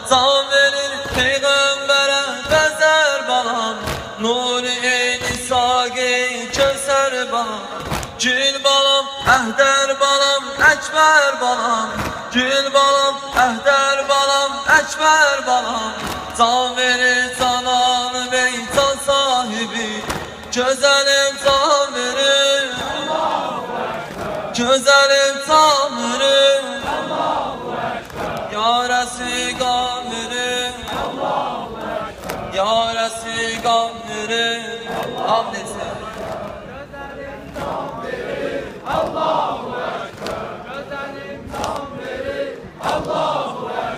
can verir peygambere bezer balam. Nuri eyni sagi köser balam. Gül balam, ehder balam, ekber balam. Gül balam, ehder balam, ekber balam. Can verir cananı beytan sahibi. Güzelim can verir, güzelim can verir. Ya Resul can verir, Ya Resul can verir. Hamdesi. Allahu Ekber. Gözelim can verir. Allahu Ekber.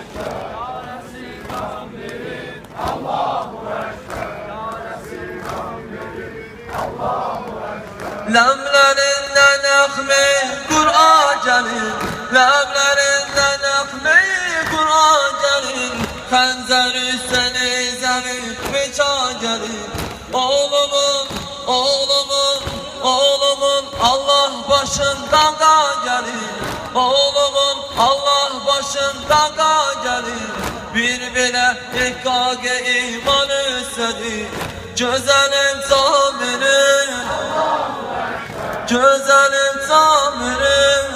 Ya Resul can verir. Allahu Ekber. Ya Resul can verir. Allahu Ekber. Lemlerinden ekme Kur'an gelir. Lemlerinden ekme Kur'an gelir. Xəncəri səni zəmir bıçaq gelir. Oğlumun, oğlumun, oğlumun Allah başından gelir. Oğlumun Allah başından gelir. Bir belə İkkâge iman istedi. Güzelim zamirim, güzelim zamirim.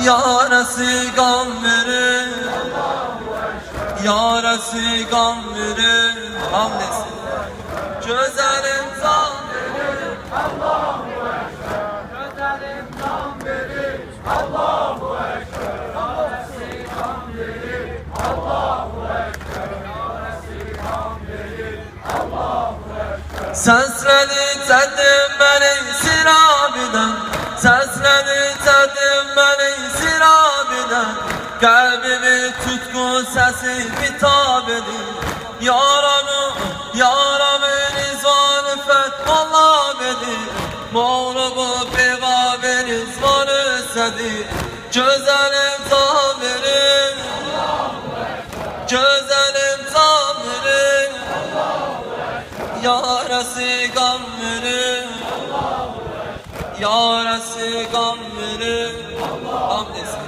Ya Resul gam verir, Ya Resul gam verir. Hamdesi. Güzelim zamirim, Allahu Ekber. Gözelim can verir. Allahu Ekber. Ya Resul can verir. Allahu Ekber. Ya Resul can verir. Allahu Ekber. Səsləri çədim məni sirabidən. Səsləri çədim məni sirabidən. Qəlbimi tutqu səsi bitab edir. Yaranım, yaramı rizvanı fethvallah edir. Mağlubu peyğamberi rizvanı sədir. Gözəlim can verir, gözəlim can verir. Ya Resul gam verir, Ya Resul gam verir. Hamdesi.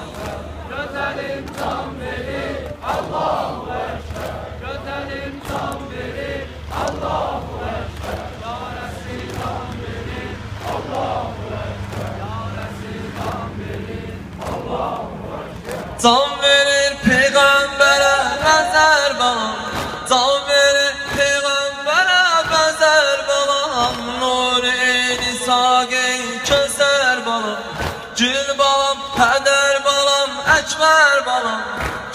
Gözelim can verir. Allahu Ekber. Gözelim can verir. Allahu Ekber. Ya Resul can verir. Allahu Ekber. Ya Resul can verir. Allahu Ekber. Can verir peygambere bezer balam. Can verir peygambere bezer balam. Nuri eyni sagi köser balam. Gül balam, heder balam, ekber balam.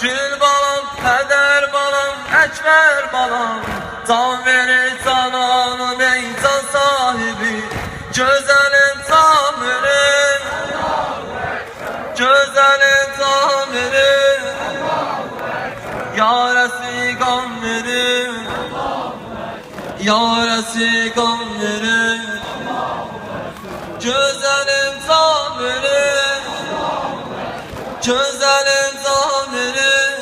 Gül balam, heder balam, ekber balam. Can verir cananı beytan sahibi. Güzelim can verir, güzelim can verir. Ya Resul gam verir, Ya Resul gam verir. Güzelim can verir, güzelim can verir.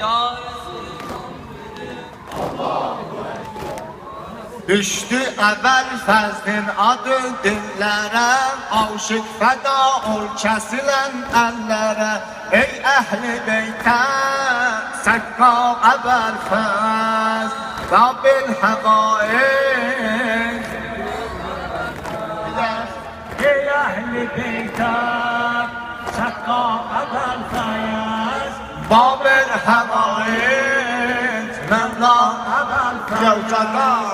Ya Resul gam verir. Düştü evvel fəzlin adı dillere. Aşık feda ol kesilen ellere. Ey ehli beyte sekka evvel fəz ve bil hevaik. Ey ehli beyte sakka evvel fayaz. Babel hevaik Mevla Evvel Yevcadar.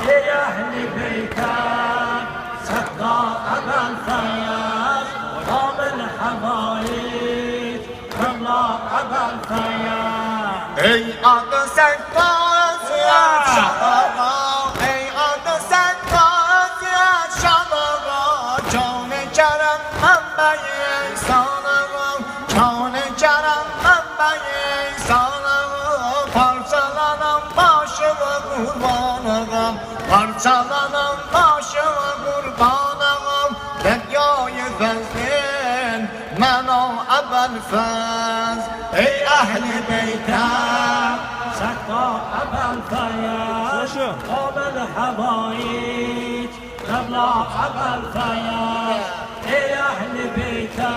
Ey ehli beyte sakka evvel fayaz. Babel havait Mevla evvel fayaz. Ey adı sekka ziyad şabağa. Ey adı sekka ziyad şabağa. Can-ı kerem mənbəyi sanağım. Can-ı kerem mənbəyi sanağım. Parçalanan başımı kurbanağım. Parçalanan başımı kurbanağım. Deryayı fəzlin mən o əvvəl fəz. Ey əhli beytə sakka evvel fayaz. Babel havait Mevla evvel fayaz. Ey ehli beyte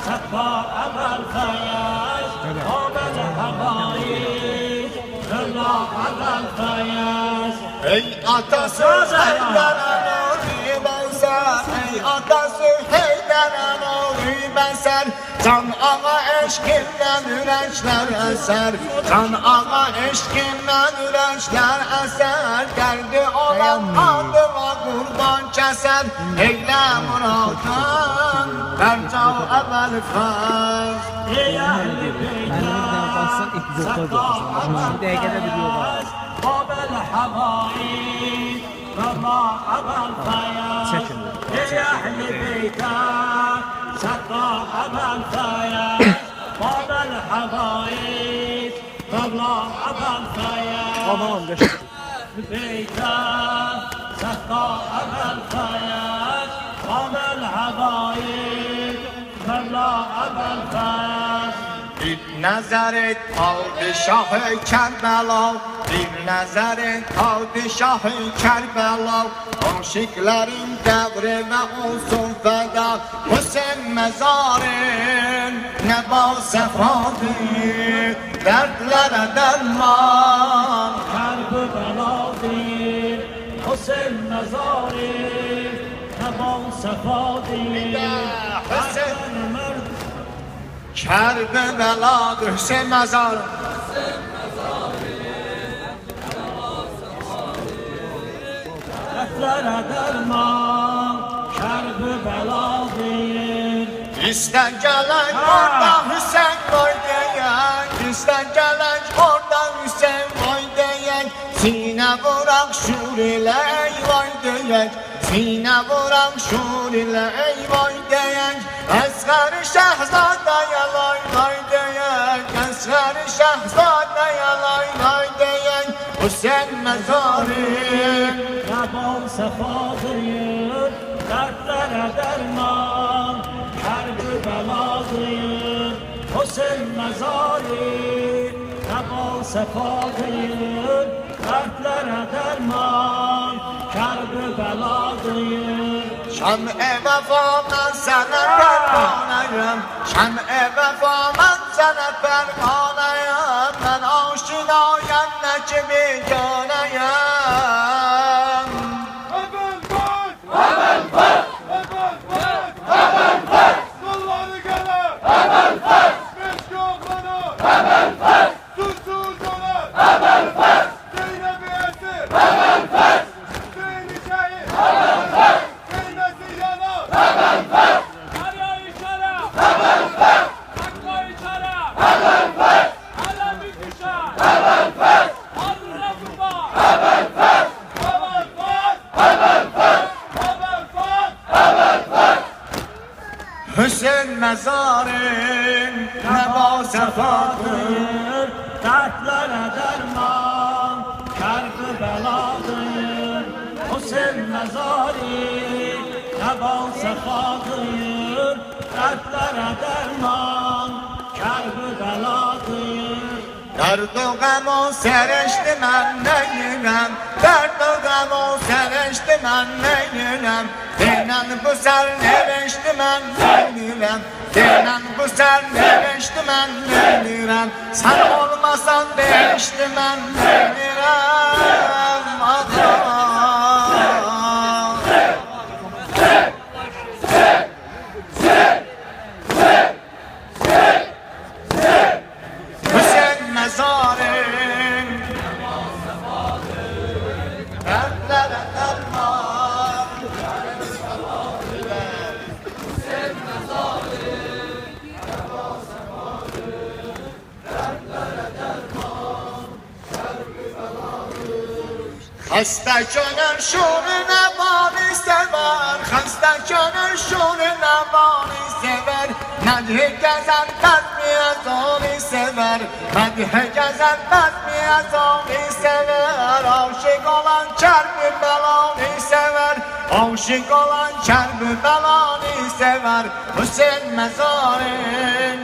sakka evvel fayaz. الفياس Ey atası Heydar'ın oğlu ben sen. Ey atası Heydar'ın oğlu ben sen. Can ağa eşkinden yüreçler eser. Can ağa eşkinden yüreçler eser. Derdi olan adıma kurban keser. Eyle muradın vercav evvel fez. Ey ehli beyler sakla الفياس باب الحبايب رضا أبا الفياس يا أهل بيتك سقى أبا الفياس باب الحبايب رضا أبا الفياس بيتك سقى أبا الفياس باب الحبايب رضا أبا الفياس Bir nazar et padişahı Kerbela. Bir nazar et padişahı Kerbela. Aşıkların devrine olsun feda. Hüseyin mezarın ne bal sefadır. Dertlere derman. Kerbela değil Hüseyin mezarı Nebal sefa değil Hüseyin Kerbeladır Hüseyin mezarı. Dertlere derman Kerbela değil İster gelek orada Hüseyin koy diyek. İster gelek orada Hüseyin koy diyek. Sine vurak şur ile ey vay diyek. Sine vurak şur ile ey vay diyek. Esger-i şehzadeye lay lay diyek. Esger-i şehzadeye lay lay diyek. Hüseyin mezarı Nebal sefa değil Dertlere derman Kerbela değil Hüseyin mezarı Nebal sefa değil Dertlere derman Kerbela değil Şam-ı vefa ben sana pervaneyim. Şam-ı vefa ben sana pervaneyim. Ben aşinayım ne kimi göneyim. Hemen bak! Hemen bak! Hemen bak! Hemen bak! Kulları gele! Hemen bak! Meşke oğlanı! Hemen bak! Susuz ona! Hemen bak! Zeynep'i esir! Hemen bak! Hüseyin'i şehit! Hemen bak! Zeynep'i yana! Hemen bak! Arya içara! Hemen bak! Akla içara! Hemen bak! Alemi kuşa! Hemen bak! Adına kurba! Hemen bak! Hemen bak! Hemen bak! Hemen bak! Hemen bak! Hüseyin mezarın ne bal sefadır. Dertlere derman Kerbeladır Hüseyin mezarı Nebal sefadır Dertlere derman Kerbeladır Derd o gam o serişti ben neylem. Derd o gam o serişti ben neylem. Denen bu ser nereşti ben neylem. Denen bu ser nereşti ben neylem. Sen olmasan değişti ben neylem. Allah. Hüseyin mezarın dertlere derman. Hasta gönül şuruna bani sever. Hasta gönül şuruna bani sever. Medhi gezen bezmiye zoni sever. Medhi gezen bezmiye zoni sever. Aşık olan Kerbi belanı sever. Aşık olan Kerbi belanı sever. Hüseyin mezarın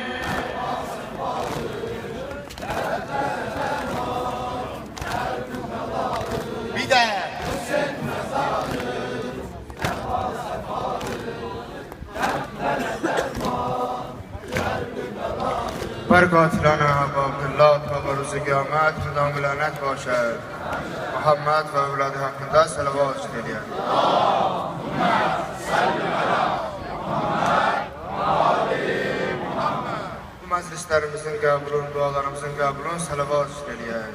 bir de بر قاتلان ابا عبدالله تا به روز قیامت مدام لعنت باشد. محمد و اولاد hakkında salavat söyleyen. Bu məclislərimizin qəbulun, dualarımızın qəbulun salavat söyleyen.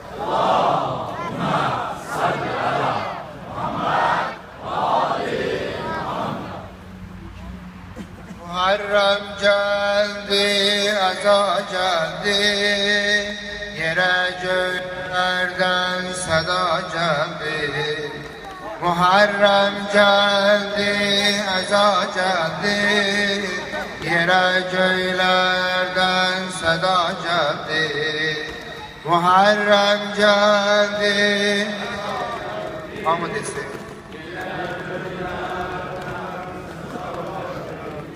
Muharrem geldi, aza geldi, yere göklerden sada geldi. Muharrem geldi, aza geldi, yere göklerden sada geldi. Muharrem geldi. Hamı desin.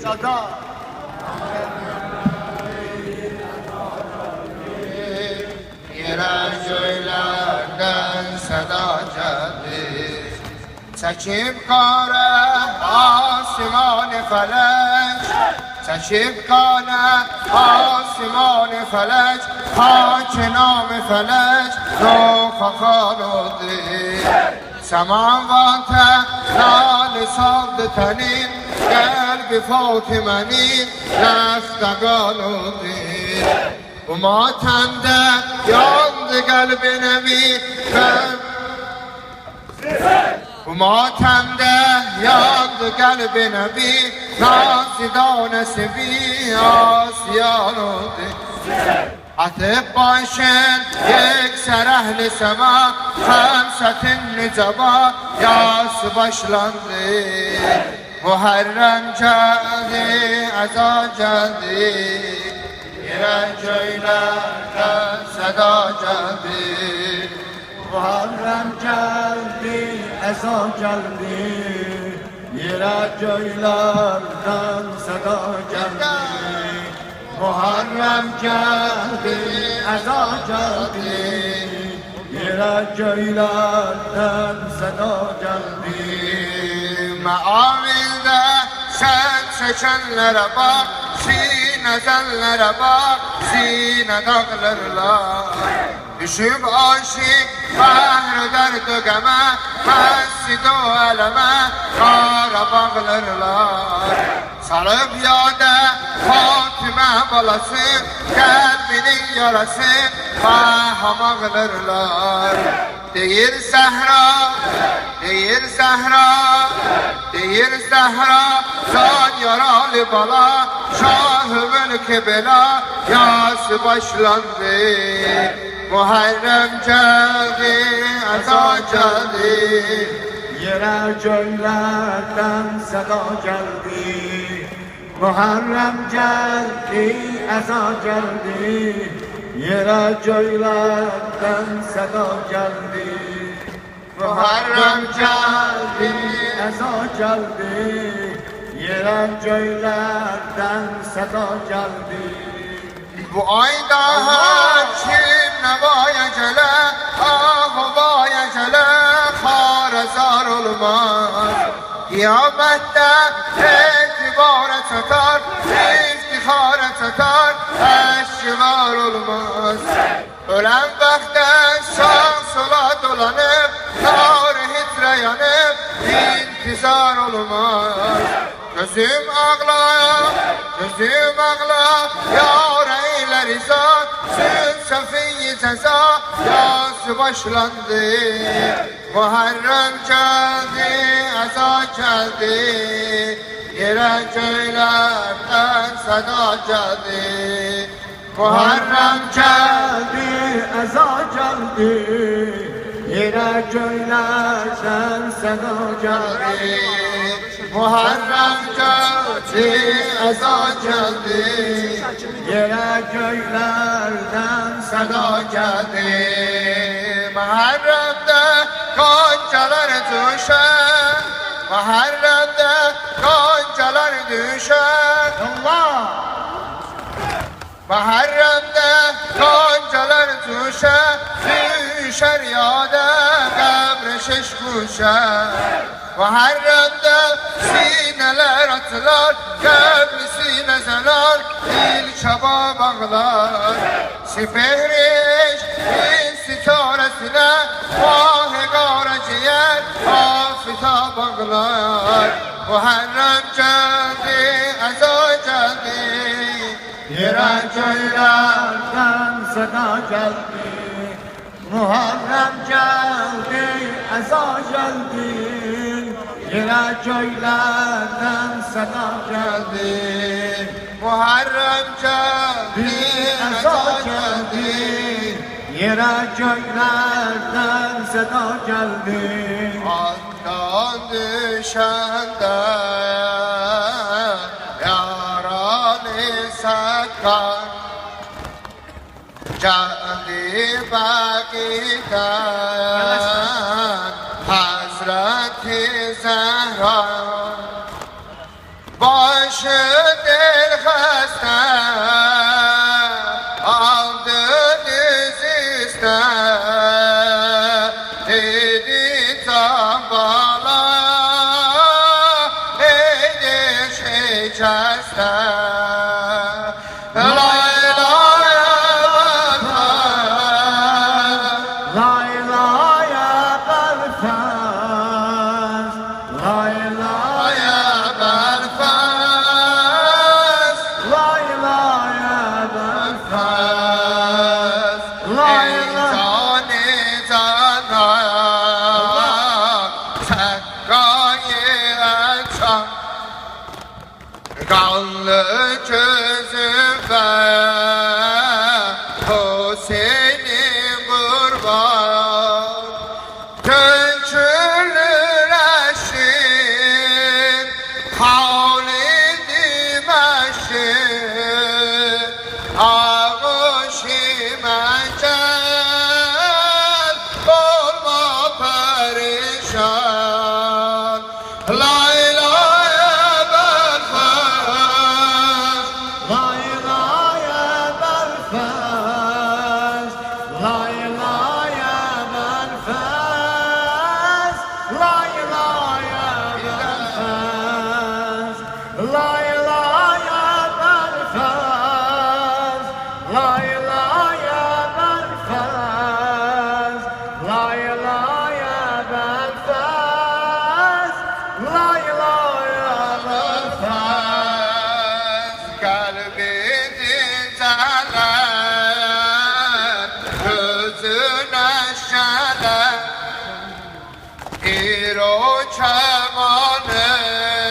Sada. Yere göylerden sada geldi. Çekip kare asiman felek, çekip kare asiman felek, hakinam felek nofakal oldu. Semavate lal saldı tenin, kalbi Fatime'nin reftegal oldu. Bu matemde yandı kalbine mi Bu matemde yandı kalbine mi nazidanesi bir asiyan oldu. Atıp başın yekser ehli sema, Femsetin nüceba yası başlandı. Muharrem geldi, eza geldi, yere köylerden seda geldi. Muharrem geldi, eza geldi, yere köylerden seda geldi. Muharrem geldi, eza geldi, yere köylerden seda geldi. Meavilde sen seçenlere bak, sine zellere bak, sine dağlarlar. Düşüp aşık bahri derd göme, mescid o eleme, kara bağlarlar. Sarıp yade Fatime balası, kalbinin yarası, baham ağlarlar. Deyir Zehra, deyir Zehra, deyir Zehra, can yaralı bala, Şah-ı mülk bela, yası başlandı. Muharrem geldi, eza geldi, yere köylerden seda geldi. Muharrem geldi, eza geldi, yere köylerden seda geldi. Muharrem geldi, eza geldi, yere köylerden seda geldi. bu ayda hakim nevaya gele, havaya gele, harazar olmaz. Kıyamette etibare çatar, iftihare çatar, eşkivar olmaz. Ölen vakte sağ sola dolanıp, nar hitre yanıp, intizar olmaz. Gözüm ağla, gözüm ağla, yar eyler izah, süt şefi ceza, yası başlandı. Muharrem geldi, eza geldi, yere köylerden sada geldi. Muharrem geldi, eza geldi, yere köylerden seda geldi. Muharrem geldi, eza geldi, yere köylerden sada geldi. Muharrem'de goncalar düşer, Muharrem'de goncalar düşer. Allah! Muharrem'de goncalar düşer, düşer yada kabre şiş kuşar. Muharrem'de sineler atılar, kabri sine zanar, şaba bağlar Sipehriş sitaresine Vah-ı garaciyer Afita bağlar Muharrem geldi Eza geldi Yere köylerden seda geldi Muharrem geldi, eza geldi Yine köylerden seda geldi Muharrem geldi Eza geldi Yine köylerden seda geldi Attan düşende Yaralı sakar Geldi Bakı'dan Hazreti Zehra Başı dil hasta Aldı diz iste Dedi tabala Eydi şikeste Kanlı gözüme Hüseyin'in kurban Dökülür eşin Havlidi meşin Ağuşime gel Olma perişan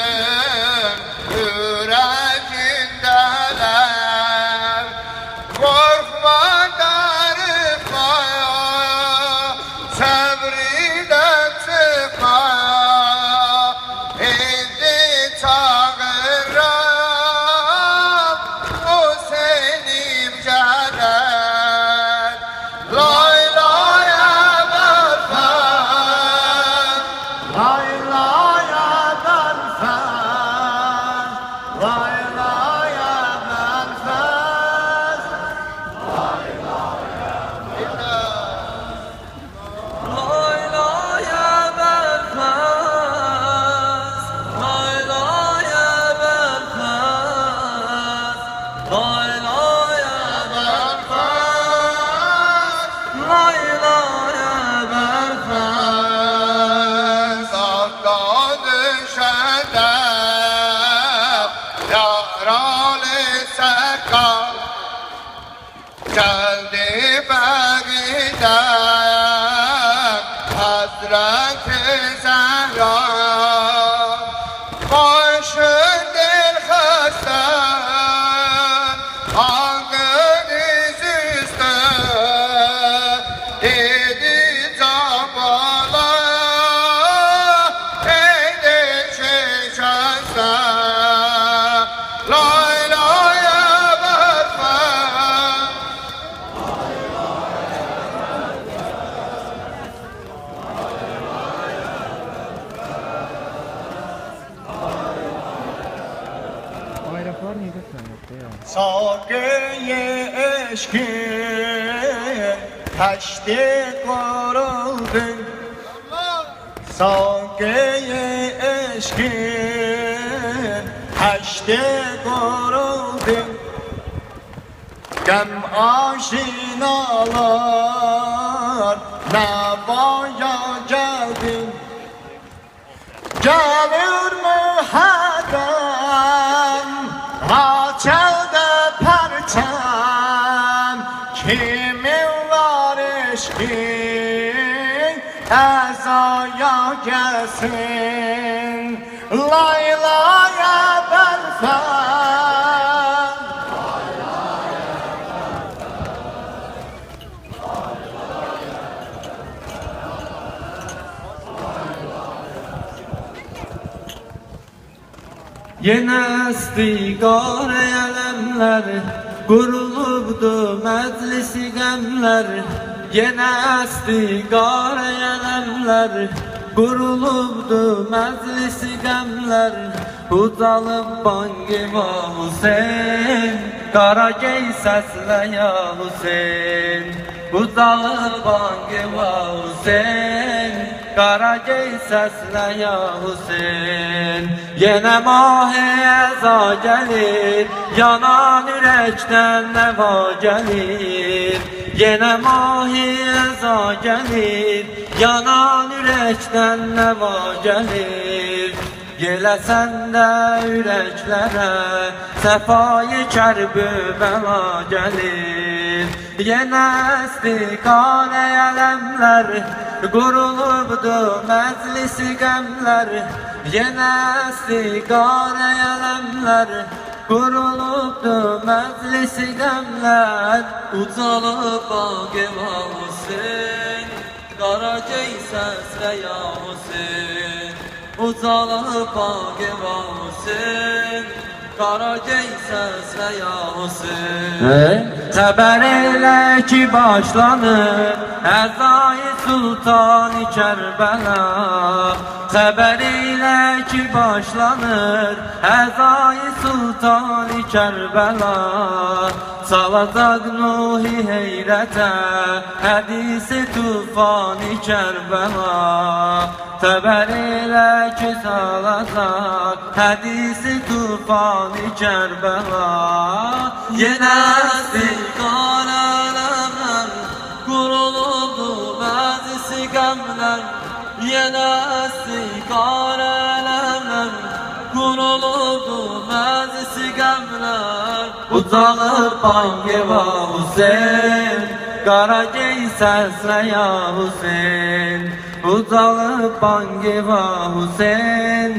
Çamanın yüreğindeler Korkma darıkmaya Sabrıyla çıkmaya İndi çağıram O senim caner Lay lay abartan Lay lay abartan Lay lay abartan Lay lay abartmaz Lay lay abartmaz Lay lay abartmaz Lay lay abartmaz Sakta düşende Yaralı sakal Geldi Bakı'dan Hazreti Zehra Başı dil hasta Aldı diz üstü Dedi tabala Eydi şikeste Lay lay abartma Sakiye eşki Taşti koruldun Sakiye eşki Taşti koruldun Gəm aşinalar Nəvaya gəldin Gəlir mühərrəm Açıldı pərçəm Kimin var eşkin Əzaya gəlsin Laylaya bəlfəm Yenə istiqar eləmlər Qurulubdu məclisi qəmlər Yenə istiqar eləmlər Qurulubdu məclisi qəmlər Ucalıb bangi va Hüseyn Qara gey səslə ya Hüseyn Ucalıb bangi va Hüseyn Qara gey səslə ya Hüseyn Yenə mahi əza gəlir Yanan ürəkdən nəva gəlir Yenə mahi əza gəlir Yanan ürəkdən nəva gəlir Yeləsən də ürəklərə Səfayı kərbü bəla gəlir Yenə istiqar ələmlər Qurulubdu məclisi qəmlər Yenə istiqar ələmlər Qurulubdu məclisi qəmlər Ucalıb baqi va Hüseyn Qara gey səslə ya Hüseyn Ucalıb baqi va Hüseyn Qara gey səslə ya Hüseyn Xəbər elə ki başlanır Əzai Sultan-ı Kərbəla Xəbər elə ki başlanır Əzai Sultan-ı Kərbəla Salacaq Nuhi heyrətə Hədisi tufan-ı Kərbəla Xəbər elə ki salacaq Hədisi tufan-ı Kərbəla Yenə istiqar ələmlər Qurulubdu məclisi qəmlər Yenə istiqar ələmlər Qurulubdu məclisi qəmlər Ucalıb bangi va Hüseyn Qara gey səslə ya Hüseyn Ucalıb bangi va Hüseyn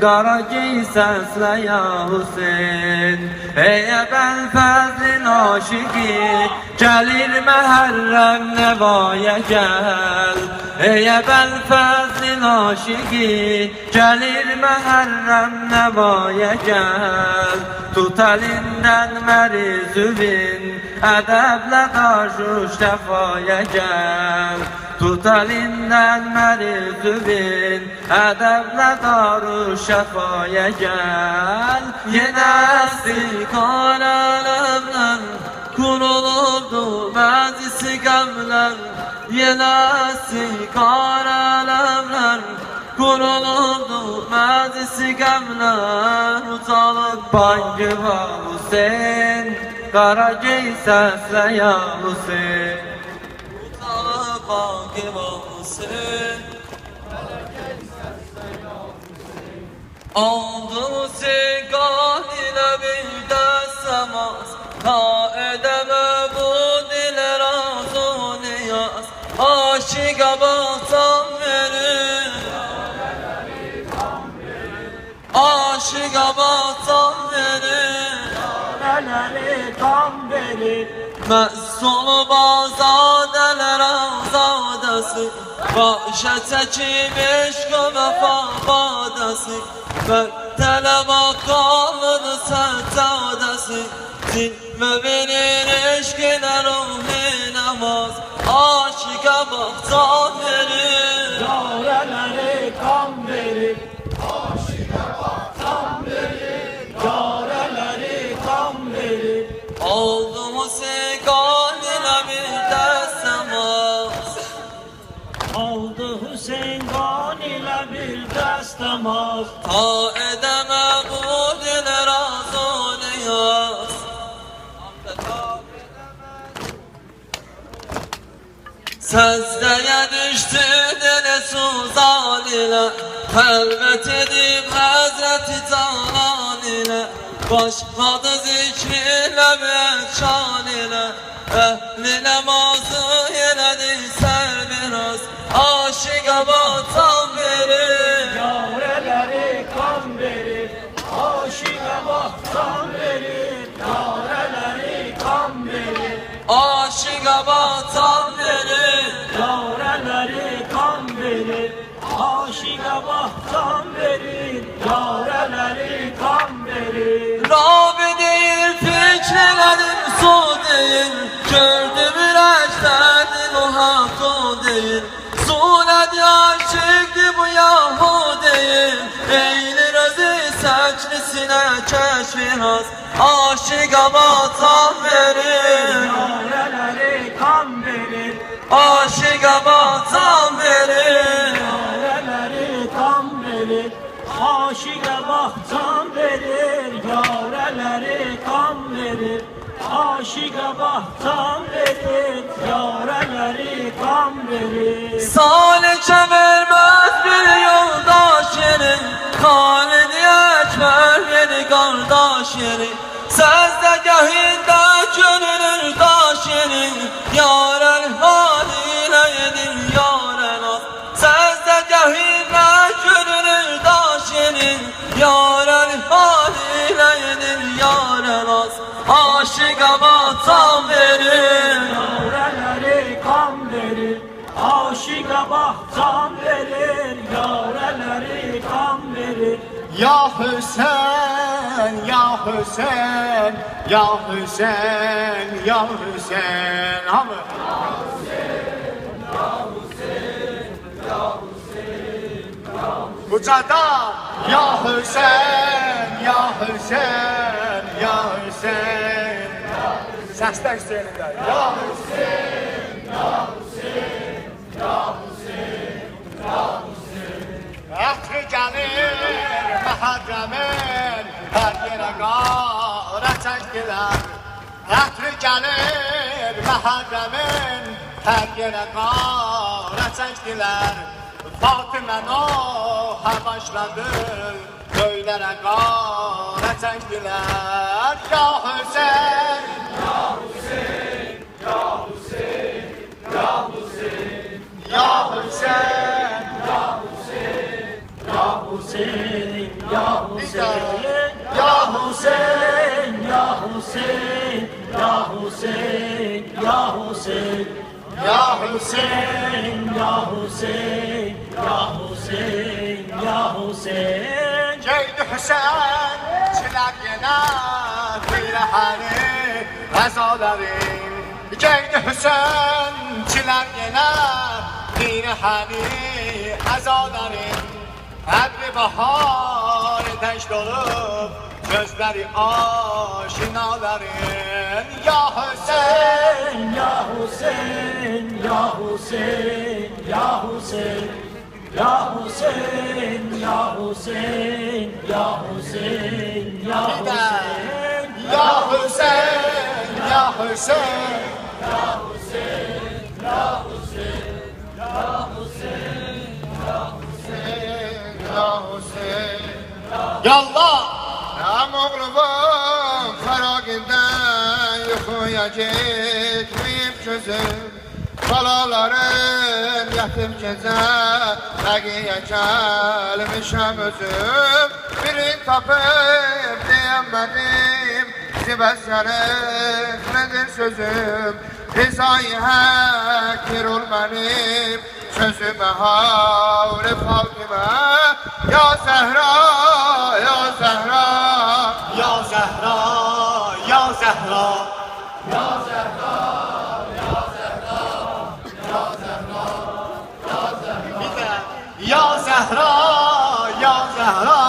Qara gey səslə ya Hüseyn Ey əbəl fəzlin aşiqi Gəlir məhərrəm nəvaya gəl Ey əbəl fəzlin aşiqi Gəlir məhərrəm nəvaya gəl Tut əlindən mərizüvin Ədəblə qarşı şəfaya gəl Tut əlindən mərizüvin Ədəblə qarşı şəfaya gəl Yenə istiqar ələmlər Qurulubdu məclisi qəmlər Yenə istiqar ələmlər Qurulubdu məclisi qəmlər Ucalıb bangi va Hüseyn Qara gey səslə ya Hüseyn Ucalıb bangi va Hüseyn Oldu siqat ilə bir dəstəmaz Ta edəmə bu dilə razı niyaz Aşiqa baxtan verir Aşiqa baxtan verir Nələri tam verir Məhsulu bazadələr azadəsi Başa çəkib eşq və vəfadəsi Vətələ maqamın səccadəsi Zilmə verir eşqinə ruhi namaz Aşiqə baxtan verir Yarələri tam verir Aşiqə baxtan verir Yarələri tam verir Oldu musiqan ilə bir dəstəmaz Oldu Hüseyin qan ilə bir dəstəmaz Ta edəmə bu dilə razı niyaz Secdeye düştü dile suzan ile, Helvet edip Hazreti Canan ile, başladı zikriyle ve şan ile, ehli namazı eledi serbiraz, aşığa batan verir. Yareleri kan verir, aşığa batan verir. Yareleri kan verir, Aşığa batan verir. yareleri kan verir. Aşığa batan verir, yareleri kan verir. Rabi değil, fikirlerim su değil, gördüm yüreklerdir o hakkı değil. Sunet aşıktı bu yahu değil, eğilir özü secdesine keşfiraz, aşığa batan verir. Yareleri kan verir, Aşığa batan verir. yareleri kan verir. Aşığa batan verir, yareleri kan verir. Aşığa batan verir, yareleri kan verir. Salike vermez bir yoldaş yeri, Halid-i Ekber yeri kardeş yeri. Secdegahinde gönülür daş yeri, Yar el haliyle yedir yar el az. Secdegahinde gönülür daş yeri, Yar el haliyle yedir yar el az. Aşığa batan verir. Yareleri kan verir, aşığa batan verir. Yareleri kan verir. Ya Hüseyin, ya Hüseyin, ya Hüseyin, ya Hüseyin. Hamı. Bucada ya Hüseyin, ya Hüseyin, ya Hüseyin. Səslər Hüseyin'də. Ya Hüseyin, ya Hüseyin, ya Hüseyin, ya Hüseyin. Ətri gəlir məhərrəmin, hər yerə qara çəkdilər. Ətri gəlir məhərrəmin, hər yerə qara çəkdilər. Fatimən o başladı, göylərə qara çəkdilər. Ya Hüseyin, ya Hüseyin, ya Hüseyin, ya Hüseyin, ya Hüseyin, ya Hüseyin, ya Hüseyin, ya Hüseyin, ya Hüseyin, ya Hüseyin, ya Hüseyin, ya Hüseyin. Ya Hüseyin, ya Hüseyin, ya Hüseyin, ya Hüseyin. Geydi Hüseyin, çiler yine pirahani əzələrin. Geydi Hüseyin, çiler yine pirahani əzələrin. Əbri bahar tək dolub, gözləri aşinaların. Ya Hüseyin, ya Hüseyin, ya Hüseyin, ya Hüseyin, ya Hüseyin, ya Hüseyin, ya Hüseyin, ya Hüseyin, ya Hüseyin, ya Hüseyin, ya Hüseyin, ya Hüseyin, ya Hüseyin, ya Hüseyin, ya Hüseyin. Ya Allah! Ya oğlum feraginden yuxuya gitmeyip gözüm. Balaların yetim gece Bəqiyə gəlmişəm özüm. Birini tapıp deyəmədim, Zibəsənin nedir sözüm. Rizayı həkir ol mənim sözümə havli Fatimə. Ya Zəhra, ya Zəhra, ya Zəhra, ya Zəhra, ya Zəhra, ya Zəhra, ya Zəhra, ya Zəhra. Bir də ya Zəhra, ya Zəhra,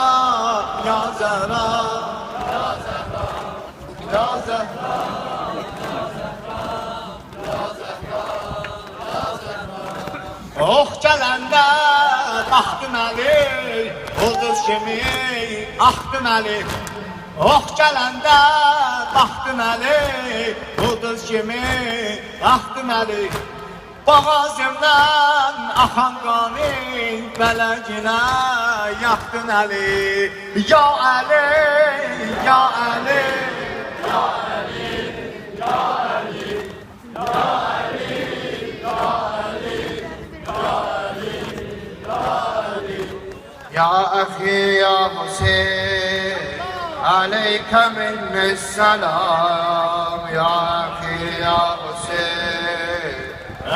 ya Zəhra, ya Zəhra, ya Zəhra. Oh gələndə baxdım əli, ulduz kimi axdım əli. Oh gələndə baxdım əli, ulduz kimi axdım əli. Boğazımdan axan qanı Bələginə yaxdın Əli Ya Əli, Ya Əli Ya əxi, ya Hüseyin Aleykə minnissalam Ya əxi, ya Hüseyin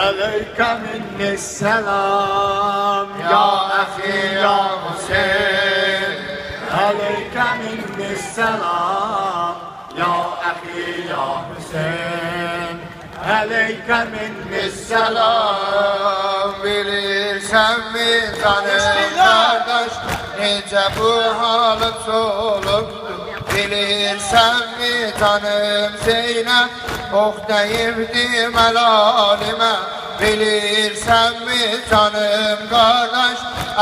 Aleykə minnissalam Ya əxi, ya Hüseyin Aleykə minnissalam Ya əxi, ya Hüseyin Aleykə minnissalam Bilirsən mi tanım kardeş Necə bu halım solubdur Bilirsən mi tanım Zeynəb Oh deyibdi məlalimə Bilirsən mi tanım kardeş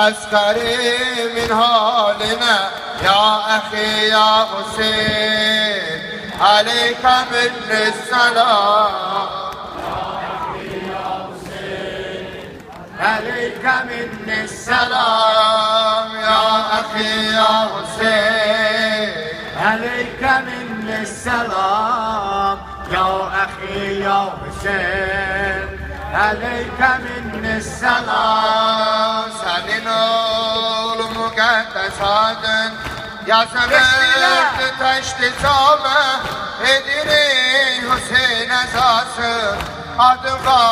Əskərimin halinə Ya əxi, ya Hüseyin Aleykə minnissalam Aleykə minnissalam Ya əxi, ya Hüseyin Aleykə minnissalam Ya əxi, ya Hüseyin Aleykə minnissalam Sənin oğlu müqəddəs adın Yazılırdı təşdi camə Edirik Hüseyin əsası Adıqa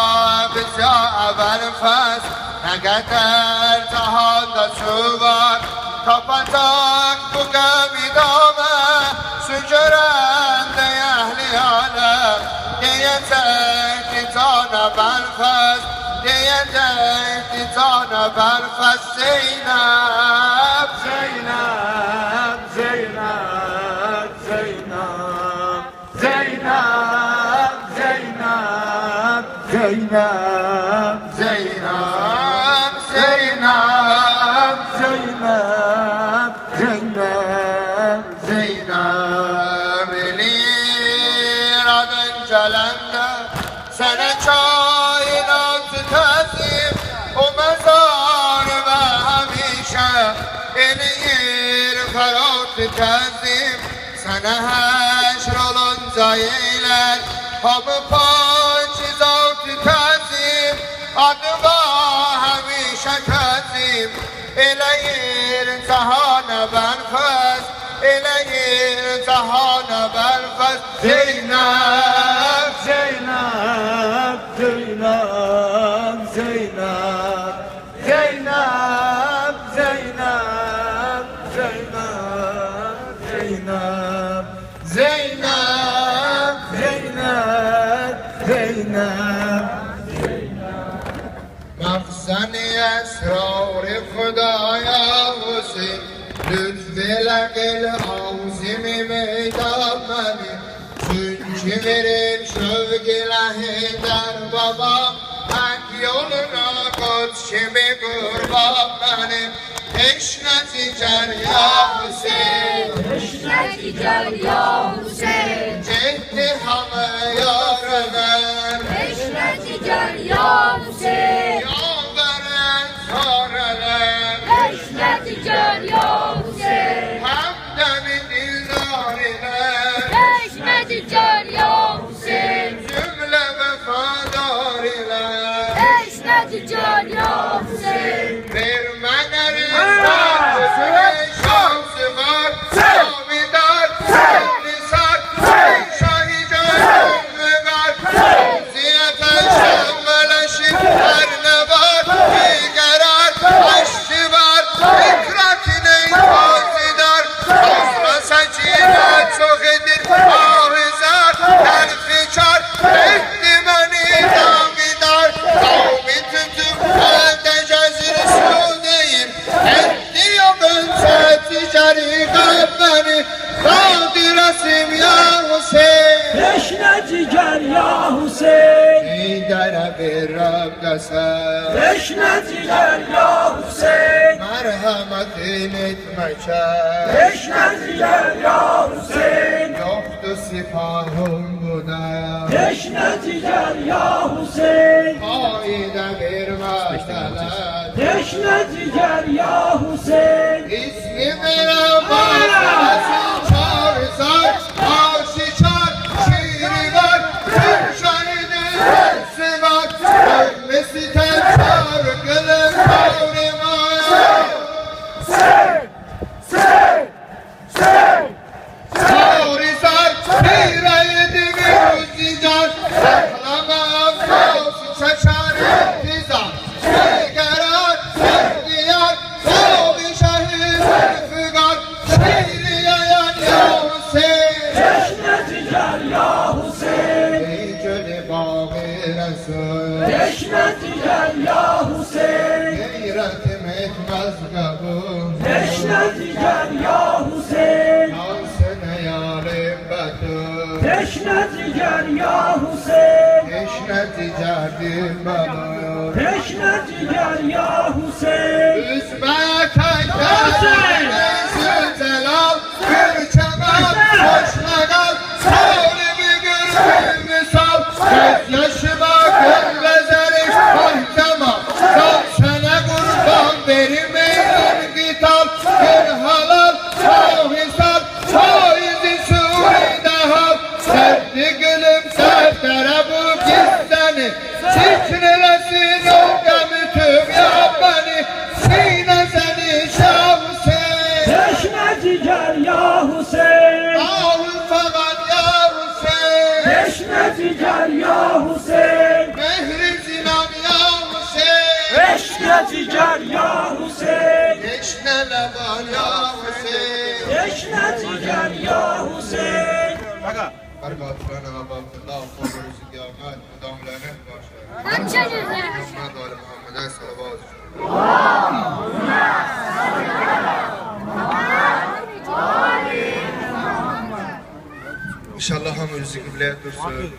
bizə əvvəl fəz Nə qədər cahanda su var Tapacaq bu qəmidamə Su görəndə əhli aləm Deyəcəkdi cana bəlfəz Deyəcəkdi cana bəlfəz Zeynəb, Zeynəb, Zeynəb, Zeynəb Zeynəb, Zeynəb, Zeynəb, Zeynəb, Zeynəb, Zeynəb, Zeynəb, Zeynəb Elir adın gələndə sənə kainatı təzim O məzarı və həmişə eləyir fəratı təzim Sənə həşr olunca eylər hamı pakizatı təzim Adıma həmişə təzim eləyir cahana bərfəz Eləyir cahana bərfəz Zeynəb, Zeynəb, Zeynəb, Zeynəb Zeynəb, Zeynəb, Zeynəb, Zeynəb Zeynəb, Zeynəb, Zeynəb Məxzəni əsrar-ı Xudaya Hüseyin Lütfeyle gel ağzimi meydan beni Çünkü verir şövk ile Heydar baba Hak yoluna koç kimi kurban beni Eşne ticar ya Hüseyin Eşne ticar ya Hüseyin Ciddi hamı yarıver Eşne ticar ya Hüseyin Yolların sorular Eşne ticar ya Hüseyin Hamda bir dildar ile Eşne ticar ya Hüseyin Cümle vefadar ile Eşne ticar ya Hüseyin Vermene rızasını şansı var Samidar, Nisar, Şahi gönlü var Ziyete şemmeleşip her ne var Bir karar aşçı var İkratine fazidar Asla secine çok edir ahizar Terfikar etti beni damidar Kavmi tutup elde cezir su değil Etti yakınsa ticari kalbeni Kadirasım ya Hüseyin Eşne ciger ya Hüseyin Heydere bir Rabbdesen Eşne ciger ya Hüseyin Merhametin etmeke Eşne ciger ya Hüseyin Yoktu sifahım buna Eşne ciger ya Hüseyin de bir mesele. Teşne ciger ya Hüseyin. İsmi veren meselesi çağrısak, aşikar şiiri var, Türk şahidi hepsi var. Ölmesi tekrar kılın kavrimaya. Çağrısak bir ayeti bir rüzgar, saklamam kavsi çeşar intizar. Şekerat sevdiyar, o bir şahit fügar, şiiri yayan ya Hüseyin. Teşne ciger ya Hüseyin. Ey köle bağı Resul, Teşne ciger ya Hüseyin. gayretim etmez kabul. Teşne ciger ya Hüseyin. Yansın yarim betul, Teşne ciger ya Hüseyin. teşne ticaretim balıyor. Teşne ciger ya Hüseyin. Üzme kaytar, Resul Celal, bir kemal, hoşla kal, sahibi gül misal, gözyaşıma gönlezerik, mahkemam, kal sana kurban vermeyin kitab, bir halal, sahisal, faizi suride hal, serdi gülüm sertlere bu gizleni, titrelesin o gemütüm ya beni, sine seni Şah Hüseyin. Teşne ciger ya Hüseyin. Ahul falan ya Hüseyin, Teşne ciger ya Hüseyin. mehri zinan ya Hüseyin, Teşne ciger ya Hüseyin. teşne levan ya Hüseyin. Teşne ciger ya Hüseyin. Arkadaşlarına Abdullah Fadıl Zikâmet, damlarını başlar. Hemşehriler. Muhammed Ali Muhammed'e salavat. İnşallah ham özü kıbleye dursun.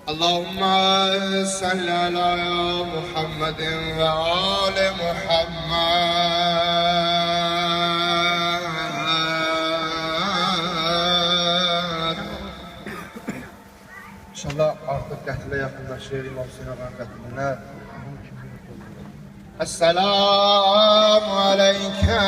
Allahümme salli ala Muhammedin ve ali Muhammed. İnşallah artık qətlə yaxınlaşır İmam Hüseyin ağanın qətlinə. Esselamu aleyke